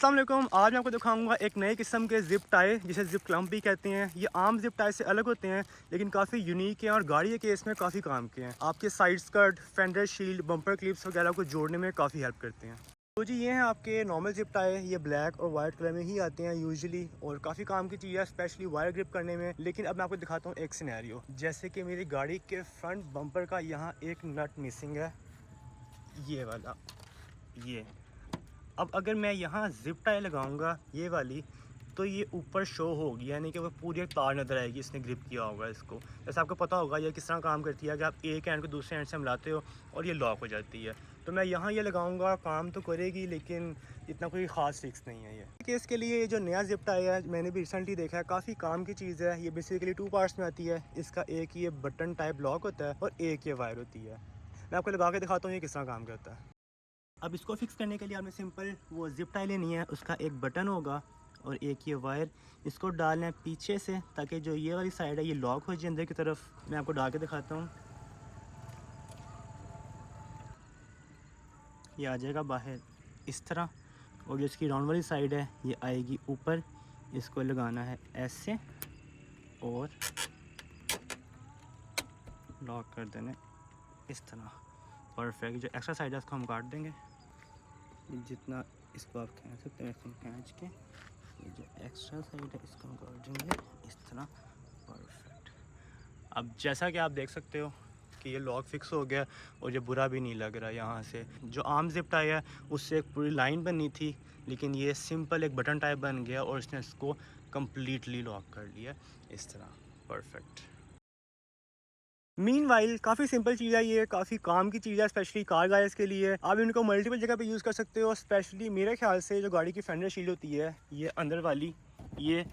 अस्सलाम वालेकुम। आज मैं आपको दिखाऊंगा एक नए किस्म के ज़िप टाई जिसे ज़िप क्लम्प भी कहते हैं। ये आम ज़िप टाई से अलग होते हैं लेकिन काफ़ी यूनिक हैं और गाड़ी के केस में काफ़ी काम के हैं। आपके side skirt, fender shield, bumper clips वगैरह को जोड़ने में काफ़ी हेल्प करते हैं। तो जी ये हैं आपके नॉर्मल ज़िप टाई। ये ब्लैक और वाइट कलर में ही आते हैं यूजुअली और काफ़ी काम की चीज़ है, स्पेशली वायर ग्रिप करने में। लेकिन अब मैं आपको दिखाता हूँ एक सिनेरियो। जैसे कि मेरी गाड़ी के फ्रंट बम्पर का यहाँ एक नट मिसिंग है, ये वाला। ये अब अगर मैं यहाँ ज़िप टाई लगाऊंगा ये वाली, तो ये ऊपर शो होगी, यानी कि वो पूरी एक तार नज़र आएगी, इसने ग्रिप किया होगा इसको। जैसे आपको पता होगा ये किस तरह काम करती है कि आप एक हैंड को दूसरे हैंड से मिलाते हो और ये लॉक हो जाती है। तो मैं यहाँ ये लगाऊंगा, काम तो करेगी लेकिन इतना कोई ख़ास फिक्स नहीं है। ये केस के लिए ये जो नया ज़िप टाई है मैंने भी रिसेंटली देखा है, काफ़ी काम की चीज़ है। ये बेसिकली 2 पार्ट्स में आती है। इसका एक ये बटन टाइप लॉक होता है और एक ये वायर होती है। मैं आपको लगा के दिखाता हूँ ये किस तरह काम करता है। अब इसको फिक्स करने के लिए आपने सिंपल वो ज़िप टाई लेनी है, उसका एक बटन होगा और एक ये वायर। इसको डालना है पीछे से ताकि जो ये वाली साइड है ये लॉक हो जाए अंदर की तरफ। मैं आपको डाल के दिखाता हूँ। ये आ जाएगा बाहर इस तरह, और जो इसकी राउंड वाली साइड है ये आएगी ऊपर। इसको लगाना है ऐसे और लॉक कर देना इस तरह। परफेक्ट। जो एक्स्ट्रा साइड है उसको हम काट देंगे, जितना इसको आप खींच सकते हैं ऐसे खींच के। ये जो एक्स्ट्रा साइड है इसको हम काट देंगे इस तरह। परफेक्ट। अब जैसा कि आप देख सकते हो कि ये लॉक फिक्स हो गया और ये बुरा भी नहीं लग रहा। यहाँ से जो आम ज़िप टाई है उससे एक पूरी लाइन बननी थी, लेकिन ये सिंपल एक बटन टाइप बन गया और इसने इसको कम्प्लीटली लॉक कर लिया इस तरह। परफेक्ट। मीनवाइल काफ़ी सिंपल चीज़ है, ये काफ़ी काम की चीज़ है, स्पेशली कार गाइस के लिए। आप इनको मल्टीपल जगह पे यूज़ कर सकते हो। स्पेशली मेरे ख्याल से जो गाड़ी की फेंडर शील्ड होती है ये अंदर वाली, ये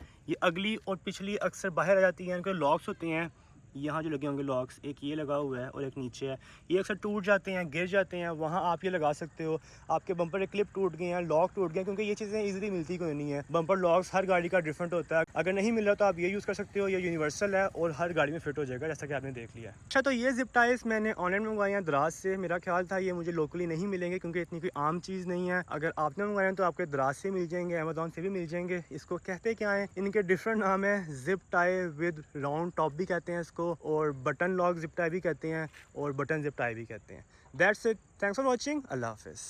अगली और पिछली अक्सर बाहर आ जाती है। इनके लॉक्स होते हैं यहाँ जो लगे होंगे लॉक्स, एक ये लगा हुआ है और एक नीचे है। ये अक्सर टूट जाते हैं, गिर जाते हैं, वहाँ आप ये लगा सकते हो। आपके बम्पर के क्लिप टूट गए हैं, लॉक टूट गए, क्योंकि ये चीज़ें इजीली मिलती कोई नहीं है। बम्पर लॉक्स हर गाड़ी का डिफरेंट होता है। अगर नहीं मिल रहा तो आप ये यूज़ कर सकते हो, ये यूनिवर्सल है और हर गाड़ी में फिट हो जाएगा, जैसा कि आपने देख लिया। अच्छा, तो ये ज़िप टाइज मैंने ऑनलाइन मंगवाए हैं दराज से। मेरा ख्याल था ये मुझे लोकली नहीं मिलेंगे क्योंकि इतनी कोई आम चीज़ नहीं है। अगर आपने मंगवाए हैं तो आपके दराज से मिल जाएंगे, अमेजोन से भी मिल जाएंगे। इसको कहते क्या है, इनके डिफरेंट नाम है। Zip tie with round top भी कहते हैं इसको, और बटन लॉक ज़िप टाई भी कहते हैं, और बटन ज़िप टाई भी कहते हैं। That's it. Thanks for watching. Allah हाफिज़।